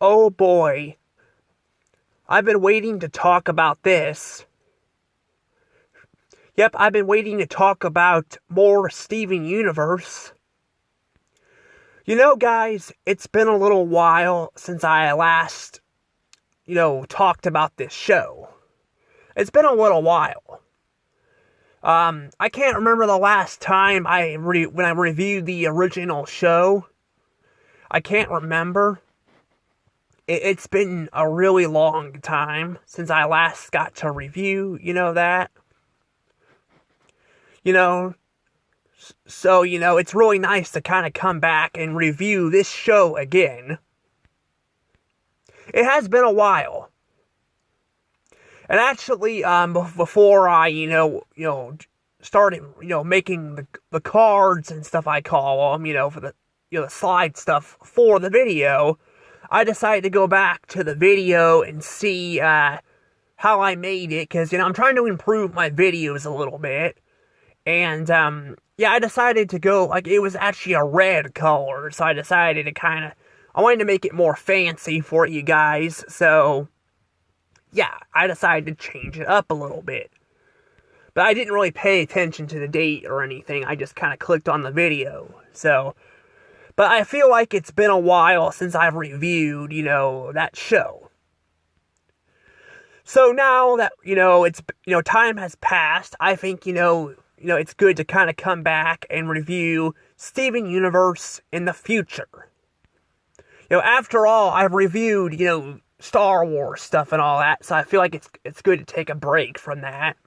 Oh boy, I've been waiting to talk about this. Yep, I've been waiting to talk about more Steven Universe. You know, guys, it's been a little while since I last, talked about this show. It's been a little while. I can't remember the last time when I reviewed the original show. I can't remember. It's been a really long time since I last got to review, that. You know, so, it's really nice to kind of come back and review this show again. It has been a while. And actually, before I, started, making the cards and stuff I call them, for the, the slide stuff for the video, I decided to go back to the video and see, how I made it, because, I'm trying to improve my videos a little bit. And, I decided to go, it was actually a red color, so I decided to I wanted to make it more fancy for you guys, so, I decided to change it up a little bit. But I didn't really pay attention to the date or anything, I just kind of clicked on the video, so. But I feel like it's been a while since I've reviewed, that show. So now that, it's, time has passed, I think, it's good to kind of come back and review Steven Universe in the future. After all, I've reviewed, Star Wars stuff and all that, so I feel like it's good to take a break from that.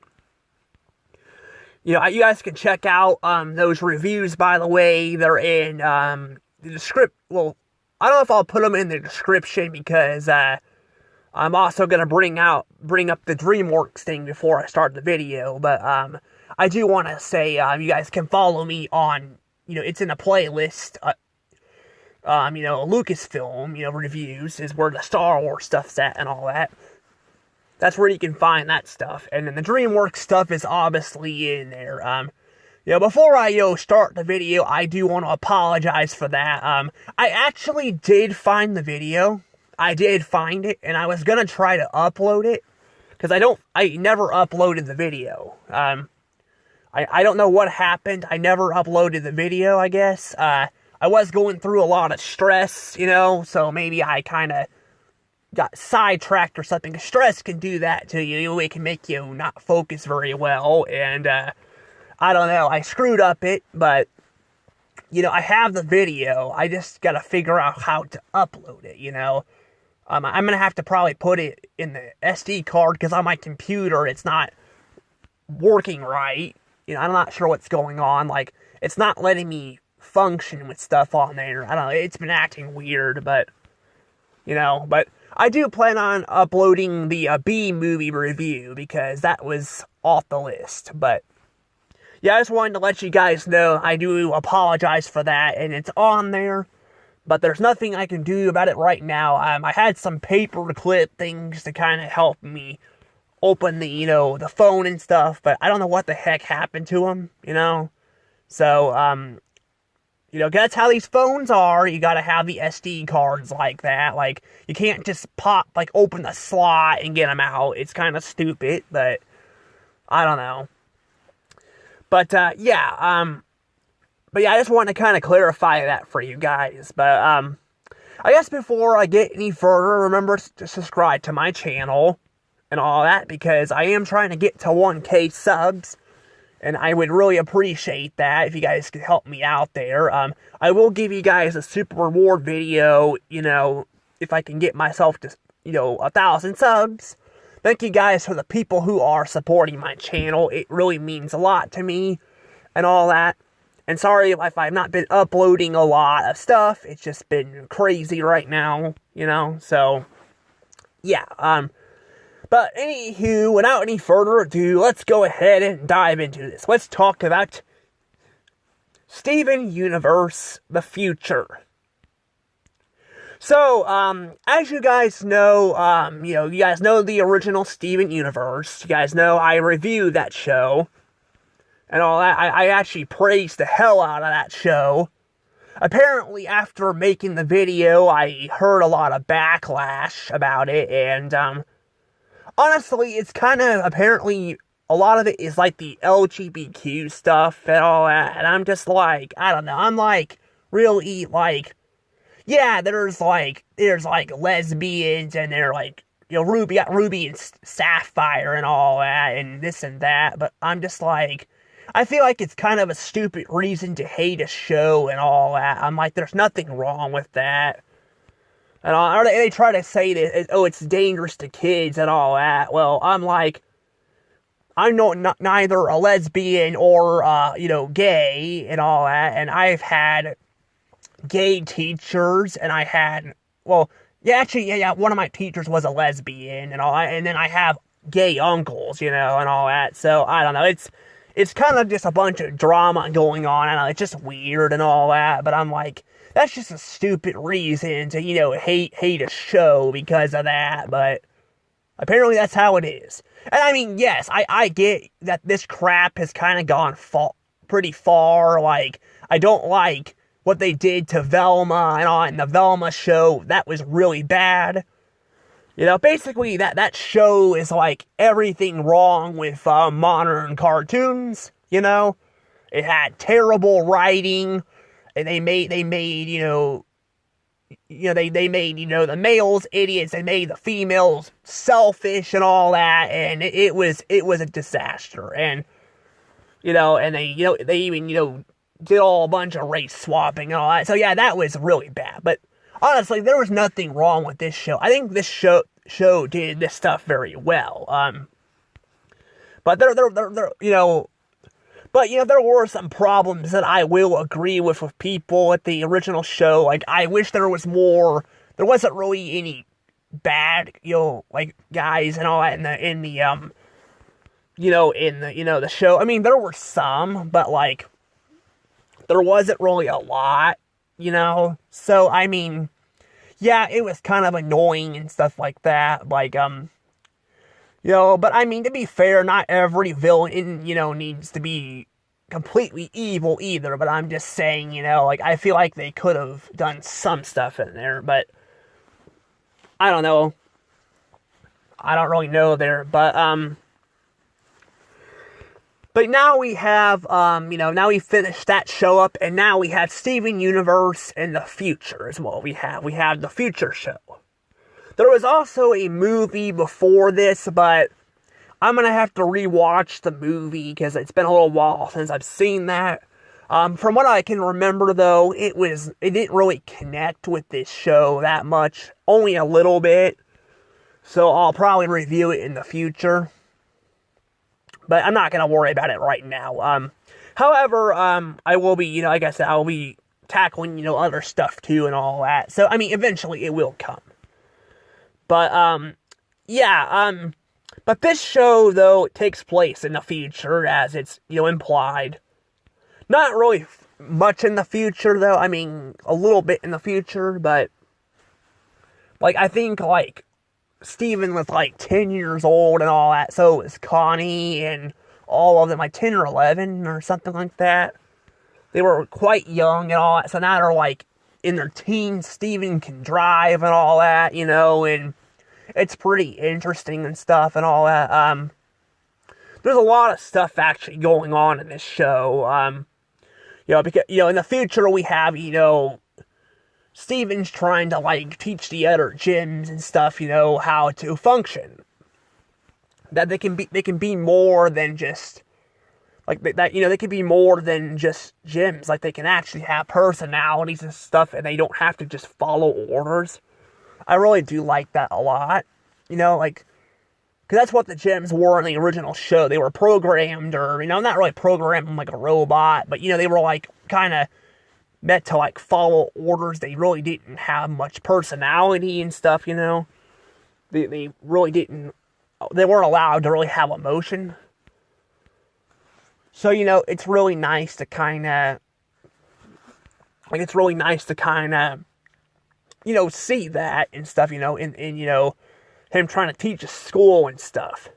You guys can check out those reviews, by the way. They're in the description. Well, I don't know if I'll put them in the description because I'm also going to bring up the DreamWorks thing before I start the video, but I do want to say, you guys can follow me on, it's in a playlist, Lucasfilm, reviews is where the Star Wars stuff's at and all that. That's where you can find that stuff. And then the DreamWorks stuff is obviously in there. Before I, start the video, I do want to apologize for that. I actually did find the video. I did find it, and I was gonna try to upload it, because I never uploaded the video. I don't know what happened. I never uploaded the video, I guess. I was going through a lot of stress, so maybe I kind of got sidetracked or something. Stress can do that to you. It can make you not focus very well, and, I don't know. I screwed up it, but, I have the video. I just gotta figure out how to upload it, I'm gonna have to probably put it in the SD card, because on my computer, it's not working right. I'm not sure what's going on. It's not letting me function with stuff on there. I don't know. It's been acting weird, but, but I do plan on uploading the B-movie review, because that was off the list. But, I just wanted to let you guys know I do apologize for that, and it's on there, but there's nothing I can do about it right now. I had some paper clip things to kind of help me open the, the phone and stuff, but I don't know what the heck happened to them, So, that's how these phones are. You gotta have the SD cards like that. You can't just open the slot and get them out. It's kind of stupid, but I don't know. But, I just wanted to kind of clarify that for you guys. But, I guess before I get any further, remember to subscribe to my channel and all that, because I am trying to get to 1K subs, and I would really appreciate that if you guys could help me out there. I will give you guys a super reward video, if I can get myself to, 1,000 subs. Thank you guys for the people who are supporting my channel. It really means a lot to me and all that. And sorry if I've not been uploading a lot of stuff. It's just been crazy right now, so, but anywho, without any further ado, let's go ahead and dive into this. Let's talk about Steven Universe, the future. So, as you guys know, you guys know the original Steven Universe. You guys know I reviewed that show and all that. I actually praised the hell out of that show. apparently after making the video, I heard a lot of backlash about it, and, honestly, it's kind of, apparently, a lot of it is like the LGBTQ stuff and all that, and I'm just like, I don't know, I'm like, really, like, yeah, there's like lesbians, and they're like, Ruby and Sapphire and all that, and this and that, but I'm just like, I feel like it's kind of a stupid reason to hate a show and all that. I'm like, there's nothing wrong with that. And or they try to say that, oh, it's dangerous to kids and all that. Well, I'm like, I'm neither a lesbian or, gay and all that. And I've had gay teachers, and I had, well, yeah, one of my teachers was a lesbian and all that. And then I have gay uncles, and all that. So, I don't know, it's kind of just a bunch of drama going on. I know, it's just weird and all that, but I'm like, that's just a stupid reason to, hate a show because of that, but apparently that's how it is. And I mean, yes, I get that this crap has kind of gone pretty far. Like, I don't like what they did to Velma and all, and the Velma show, that was really bad. Basically, that show is like everything wrong with modern cartoons, It had terrible writing, and they made, they made the males idiots, they made the females selfish and all that, and it was a disaster. And, and they even, did all a bunch of race swapping and all that. So yeah, that was really bad. But honestly, there was nothing wrong with this show. I think this show did this stuff very well. But there were some problems that I will agree with people at the original show. Like, I wish there was more. There wasn't really any bad, guys and all that in the show. I mean, there were some, but like, there wasn't really a lot, So, I mean, yeah, it was kind of annoying and stuff like that. Like, but I mean, to be fair, not every villain, needs to be completely evil either. But I'm just saying, I feel like they could have done some stuff in there, but I don't know. I don't really know there, but now we have, now we finished that show up, and now we have Steven Universe in the future as well. We have the future show. There was also a movie before this, but I'm gonna have to rewatch the movie because it's been a little while since I've seen that. From what I can remember, though, it didn't really connect with this show that much, only a little bit. So I'll probably review it in the future. But I'm not going to worry about it right now. However, I will be, like I said, I will be tackling, other stuff too and all that. So, I mean, eventually it will come. But, but this show, though, takes place in the future, as it's, implied. Not really much in the future, though. I mean, a little bit in the future, but, like, I think, like, Steven was like 10 years old and all that, so was Connie and all of them, like 10 or 11 or something like that. They were quite young and all that, so now they're like in their teens. Steven can drive and all that, and it's pretty interesting and stuff and all that. There's a lot of stuff actually going on in this show, because, in the future we have, Steven's trying to, like, teach the other gyms and stuff, how to function. That they can be more than just, like, that, they can be more than just gyms. Like, they can actually have personalities and stuff, and they don't have to just follow orders. I really do like that a lot. Like, because that's what the gyms were in the original show. They were programmed, or, not really programmed like a robot, but, they were, like, kind of meant to, like, follow orders. They really didn't have much personality and stuff, They really didn't, they weren't allowed to really have emotion. So, it's really nice to kind of, see that and stuff, in him trying to teach a school and stuff.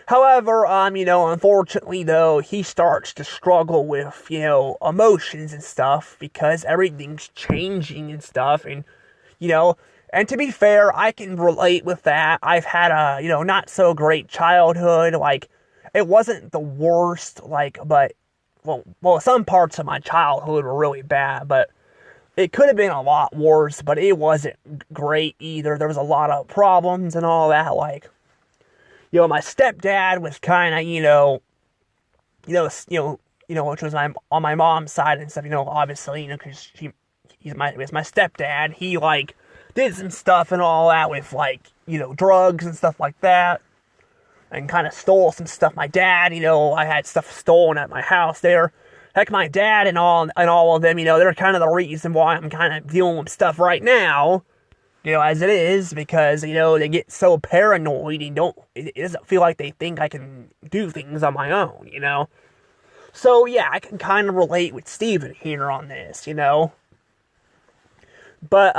However, unfortunately though, he starts to struggle with, emotions and stuff because everything's changing and stuff, and, and to be fair, I can relate with that. I've had a, not so great childhood. Like, it wasn't the worst, but, some parts of my childhood were really bad, but it could have been a lot worse, but it wasn't great either. There was a lot of problems and all that, my stepdad was kind of, which was on my mom's side and stuff, obviously, because he's my stepdad. He, did some stuff and all that with, drugs and stuff like that, and kind of stole some stuff. My dad, I had stuff stolen at my house there. Heck, my dad and all of them, they're kind of the reason why I'm kind of dealing with stuff right now, as it is, because, they get so paranoid and it doesn't feel like they think I can do things on my own, So, yeah, I can kind of relate with Steven here on this, But,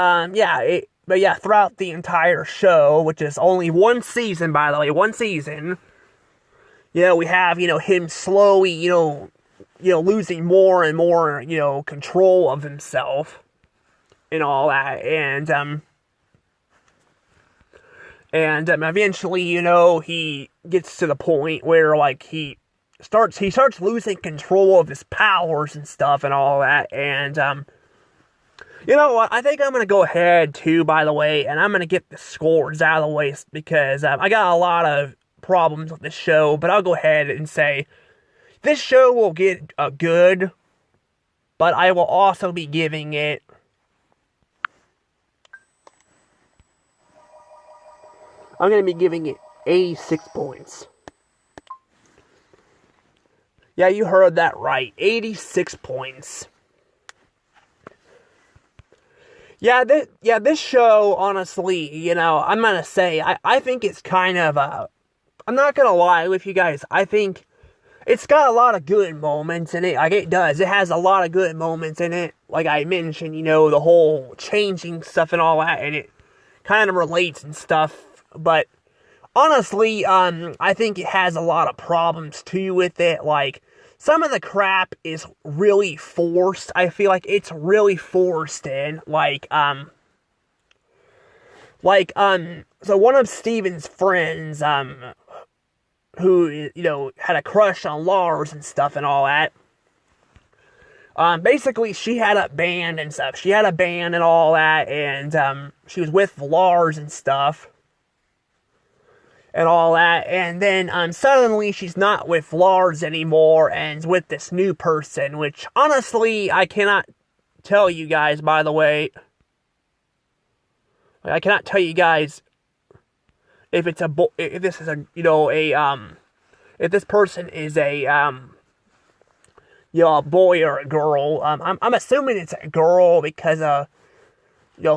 throughout the entire show, which is only one season, by the way, we have, him slowly, losing more and more, control of himself and all that, and eventually, he gets to the point where, he starts losing control of his powers and stuff and all that, and, you know what, I think I'm going to go ahead, too, by the way, and I'm going to get the scores out of the way, because, I got a lot of problems with this show, but I'll go ahead and say, this show will get a good, but I will also be giving it I'm going to be giving it 86 points. Yeah, you heard that right. 86 points. Yeah, this show, honestly, I'm going to say, I think it's kind of, I'm not going to lie with you guys, I think it's got a lot of good moments in it, it does, it has a lot of good moments in it, like I mentioned, the whole changing stuff and all that, and it kind of relates and stuff, but, honestly, I think it has a lot of problems, too, with it, some of the crap is really forced. I feel like it's really forced in. So one of Steven's friends, who, had a crush on Lars and stuff and all that. Basically, she had a band and stuff. She had a band and all that, and, she was with Lars and stuff. And all that, and then, suddenly she's not with Lars anymore, and is with this new person, which, honestly, I cannot tell you guys, by the way. I cannot tell you guys if it's if this is a, if this person is a, a boy or a girl. I'm assuming it's a girl, because,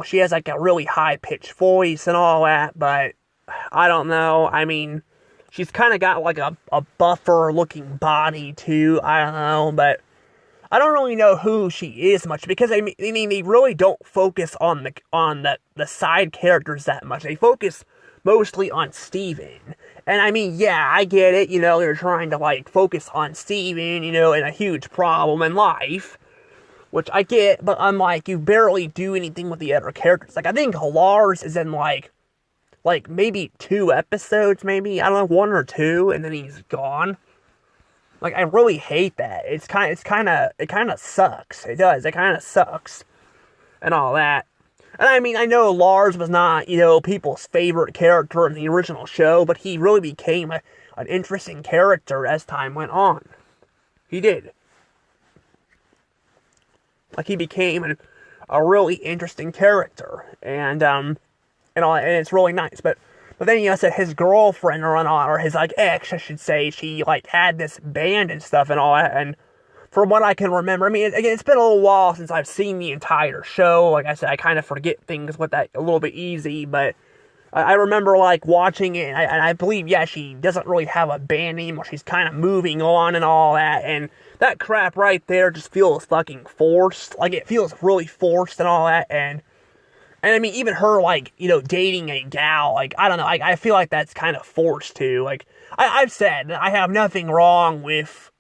she has, a really high-pitched voice and all that, but I don't know. I mean, she's kind of got a buffer-looking body too. I don't know, but I don't really know who she is much, because I mean they really don't focus on the side characters that much. They focus mostly on Steven. And I mean, yeah, I get it. They're trying to focus on Steven, and a huge problem in life, which I get. But I'm you barely do anything with the other characters. I think Lars is in maybe 2 episodes, maybe, I don't know, 1 or 2, and then he's gone. I really hate that. It kind of sucks. It does. It kind of sucks. And all that. And I mean, I know Lars was not, people's favorite character in the original show, but he really became an interesting character as time went on. He did. He became a really interesting character. And it's really nice, but then, said his girlfriend, or his, ex, I should say, she, had this band and stuff and all that, and from what I can remember, I mean, again, it's been a little while since I've seen the entire show. Like I said, I kind of forget things with that a little bit easy, but I remember, watching it, and I believe, yeah, she doesn't really have a band anymore, she's kind of moving on and all that, and that crap right there just feels fucking forced. It feels really forced and all that, and And I mean, even her, like, dating a gal, like, I don't know, I feel like that's kind of forced too. Like, I've said that I have nothing wrong with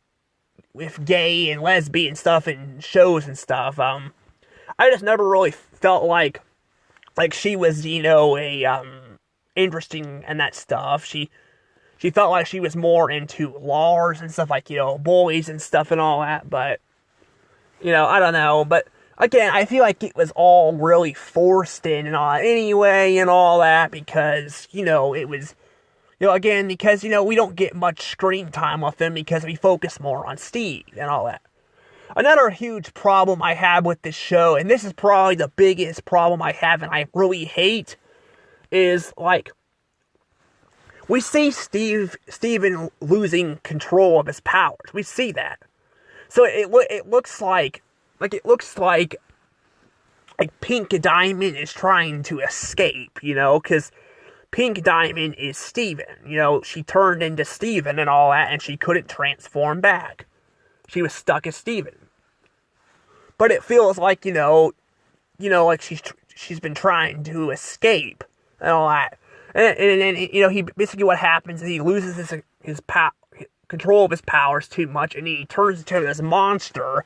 gay and lesbian stuff and shows and stuff. I just never really felt like she was, interesting and that stuff. She felt like she was more into Lars and stuff, like, boys and stuff and all that, but, I don't know, but, again, I feel like it was all really forced in and all anyway and all that, because, it was, again, because, we don't get much screen time with them because we focus more on Steve and all that. Another huge problem I have with this show, and this is probably the biggest problem I have and I really hate, is, like, we see Steven losing control of his powers. We see that. So it looks like Pink Diamond is trying to escape, because Pink Diamond is Steven. She turned into Steven and all that, and she couldn't transform back. She was stuck as Steven. But it feels like, like she's been trying to escape and all that. And then, he basically, what happens is he loses his control of his powers too much, and he turns into this monster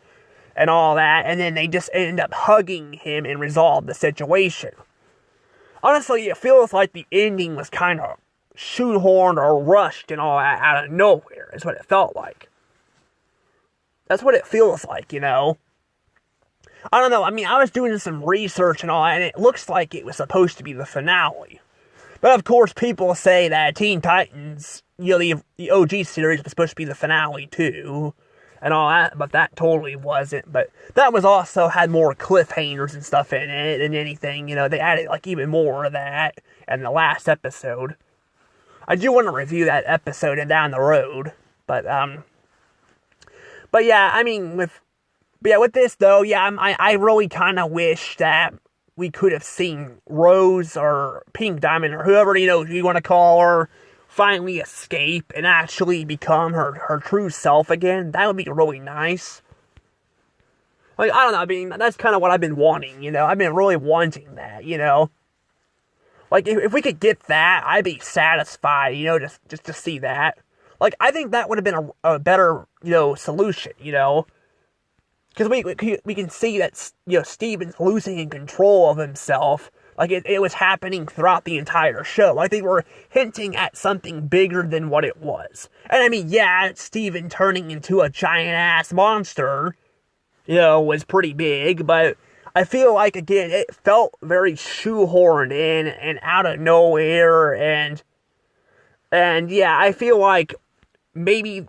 and all that, and then they just end up hugging him and resolve the situation. Honestly, it feels like the ending was kind of shoehorned or rushed and all that out of nowhere, is what it felt like. That's what it feels like, I don't know, I mean, I was doing some research and all that, and it looks like it was supposed to be the finale. But of course, people say that Teen Titans, the OG series was supposed to be the finale too, and all that, but that totally wasn't. But that was also had more cliffhangers and stuff in it than anything. They added like even more of that in the last episode. I do want to review that episode and down the road, but yeah, I mean with this though, yeah, I really kind of wish that we could have seen Rose or Pink Diamond or whoever, you want to call her, finally escape and actually become her true self again. That would be really nice. Like, I don't know, I mean, that's kind of what I've been wanting, I've been really wanting that, Like, if we could get that, I'd be satisfied, just to see that. Like, I think that would have been a better, solution, Because we can see that, Steven's losing control of himself. Like, it was happening throughout the entire show. Like, they were hinting at something bigger than what it was. And, I mean, yeah, Steven turning into a giant-ass monster, was pretty big. But I feel like, again, it felt very shoehorned in and out of nowhere. And yeah, I feel like maybe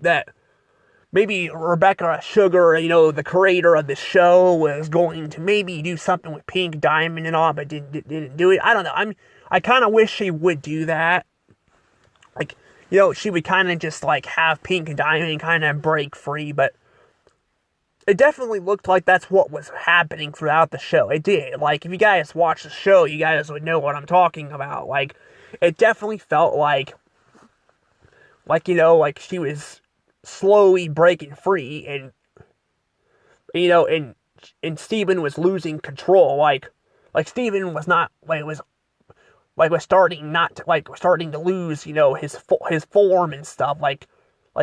Rebecca Sugar, the creator of the show, was going to maybe do something with Pink Diamond and all, but didn't do it. I don't know. I kind of wish she would do that. Like, she would kind of just, like, have Pink Diamond kind of break free, but it definitely looked like that's what was happening throughout the show. It did. Like, if you guys watch the show, you guys would know what I'm talking about. Like, it definitely felt like she was slowly breaking free, and and Steven was losing control. Like Steven was not was starting to lose his form and stuff. Like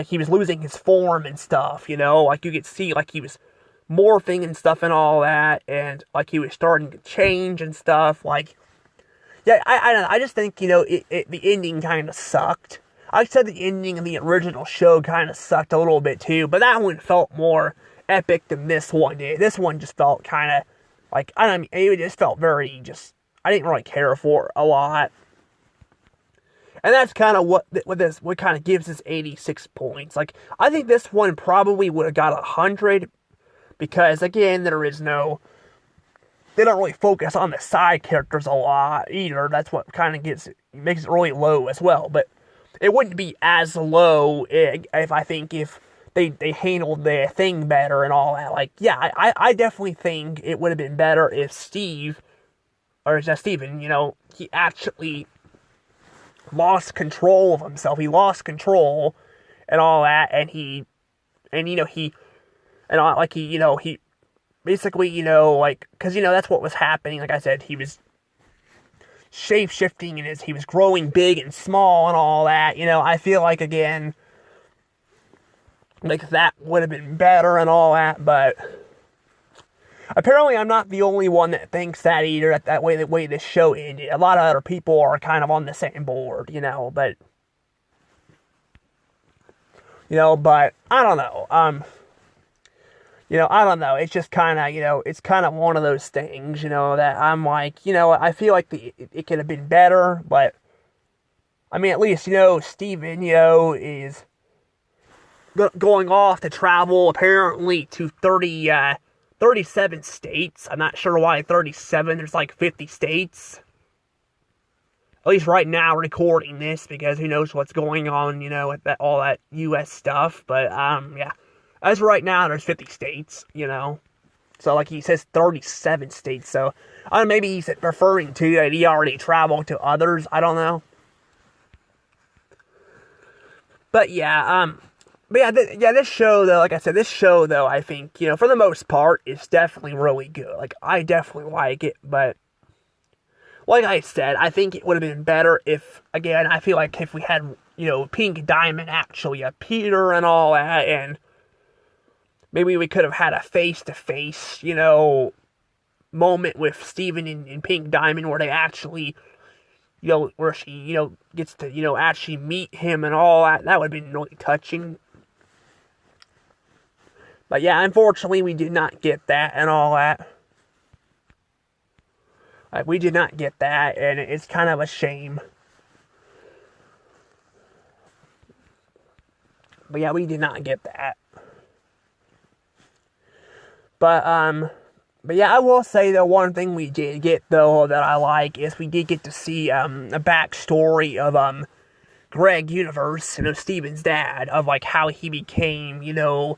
he was losing his form and stuff. Like you could see like he was morphing and stuff and all that, and like he was starting to change and stuff. Like, yeah, I don't know. I just think the ending kind of sucked. I said the ending of the original show kind of sucked a little bit too, but that one felt more epic than this one did. This one just felt kind of like, I don't know, it just felt very I didn't really care for it a lot. And that's kind of what kind of gives us 86 points. Like, I think this one probably would have got 100, because again, they don't really focus on the side characters a lot either. That's what kind of makes it really low as well, but it wouldn't be as low if they handled the thing better and all that. Like, yeah, I definitely think it would have been better if Steven, he actually lost control of himself. He lost control and all that, and he basically, because, that's what was happening. Like I said, he was shape-shifting and as he was growing big and small and all that, I feel like, again, like, that would have been better and all that, but apparently I'm not the only one that thinks that either, that way the way this show ended. A lot of other people are kind of on the same board, but but I don't know. I don't know. It's just kind of, it's kind of one of those things, that I'm like, I feel like it could have been better, but I mean, at least, Steven, is going off to travel apparently to 37 states. I'm not sure why 37. There's like 50 states. At least right now, recording this, because who knows what's going on, with all that U.S. stuff. But, yeah. As right now, there's 50 states, So, like, he says 37 states. So, maybe he's referring to that he already traveled to others. I don't know. But, yeah, this show, though, like I said, I think, for the most part, is definitely really good. Like, I definitely like it, but like I said, I think it would have been better if, again, I feel like if we had, Pink Diamond actually appear and all that, and maybe we could have had a face-to-face, moment with Steven and Pink Diamond where they actually, where she, gets to, actually meet him and all that. That would have been really touching. But yeah, unfortunately, we did not get that and all that. Like, we did not get that, and it's kind of a shame. But yeah, we did not get that. But yeah, I will say, though, one thing we did get, though, that I like, is we did get to see, a backstory of, Greg Universe, Steven's dad, of, like, how he became, Mr.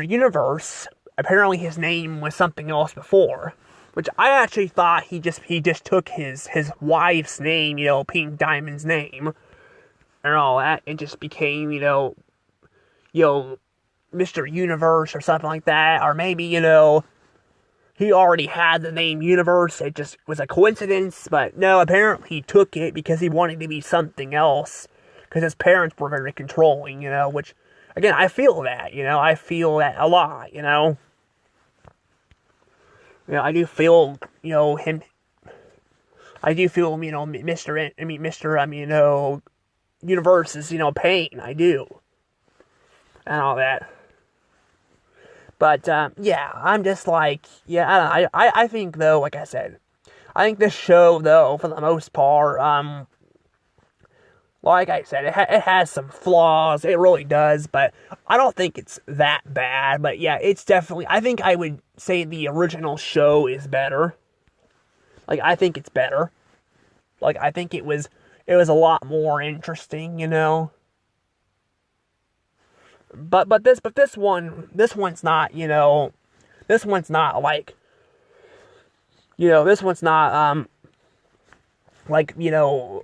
Universe. Apparently his name was something else before, which I actually thought he just took his wife's name, Pink Diamond's name, and all that, and just became, Mr. Universe or something like that, or maybe, he already had the name Universe, it just was a coincidence, but no, apparently he took it because he wanted to be something else, because his parents were very controlling, which, again, I feel that, I feel that a lot, I do feel, him, I do feel, Mr. Universe's, pain, I do, and all that. But, yeah, I'm just like, yeah, I think, though, like I said, I think this show, though, for the most part, like I said, it has some flaws, it really does, but I don't think it's that bad, but yeah, it's definitely, I think I would say the original show is better. Like, I think it's better. Like, I think it was a lot more interesting, But this one's not, this one's not like, this one's not, like,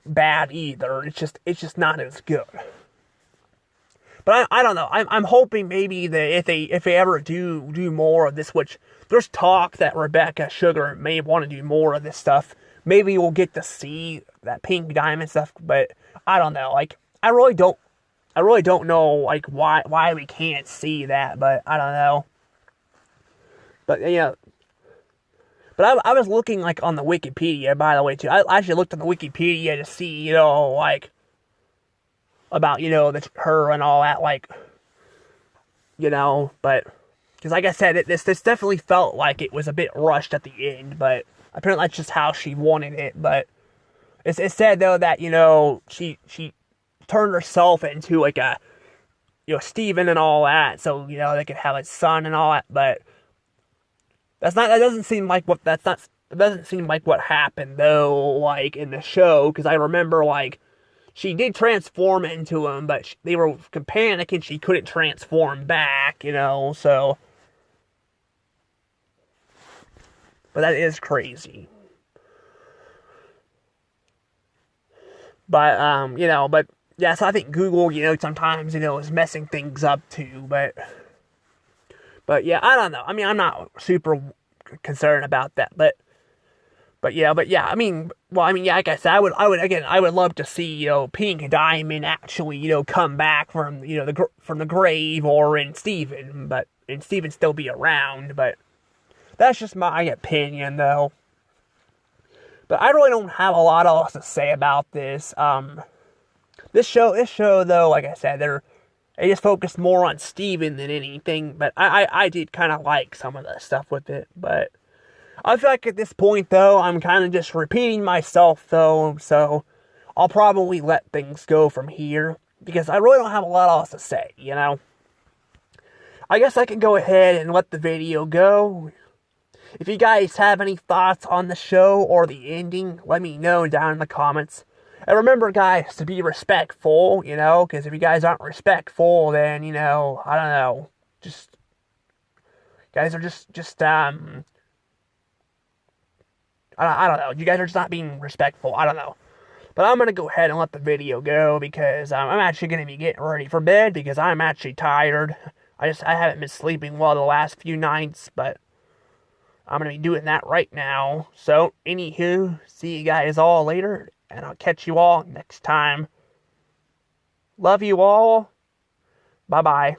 bad either. It's just not as good. But I don't know. I'm hoping maybe that if they ever do more of this, which there's talk that Rebecca Sugar may want to do more of this stuff. Maybe we'll get to see that Pink Diamond stuff, but I don't know. Like, I really don't know, like, why we can't see that, but I don't know. But, but I was looking, like, on the Wikipedia, by the way, too. I actually looked on the Wikipedia to see, like, about, her and all that, like, but, because, like I said, this definitely felt like it was a bit rushed at the end, but apparently that's just how she wanted it, but it said, though, that, she turned herself into, like, a, Steven and all that, so, they could have a son and all that, but that doesn't seem like what happened, though, like, in the show, because I remember, like, she did transform into him, but they were panicking she couldn't transform back, so, but that is crazy. But, but, yeah, so I think Google, sometimes, is messing things up, too, but, yeah, I don't know. I mean, I'm not super concerned about that, but But yeah, I mean, yeah, like I said, I would love to see, Pink Diamond actually, come back from, from the grave, or in Steven still be around, but that's just my opinion, though. But I really don't have a lot else to say about this. This show, though, like I said, they just focused more on Steven than anything, but I did kind of like some of the stuff with it, but I feel like at this point, though, I'm kind of just repeating myself, though, so I'll probably let things go from here, because I really don't have a lot else to say, I guess I can go ahead and let the video go. If you guys have any thoughts on the show or the ending, let me know down in the comments. And remember, guys, to be respectful, because if you guys aren't respectful, then, I don't know, guys are I don't know. You guys are just not being respectful. I don't know. But I'm going to go ahead and let the video go, because I'm actually going to be getting ready for bed, because I'm actually tired. I haven't been sleeping well the last few nights, but I'm going to be doing that right now. So, anywho, see you guys all later, and I'll catch you all next time. Love you all. Bye-bye.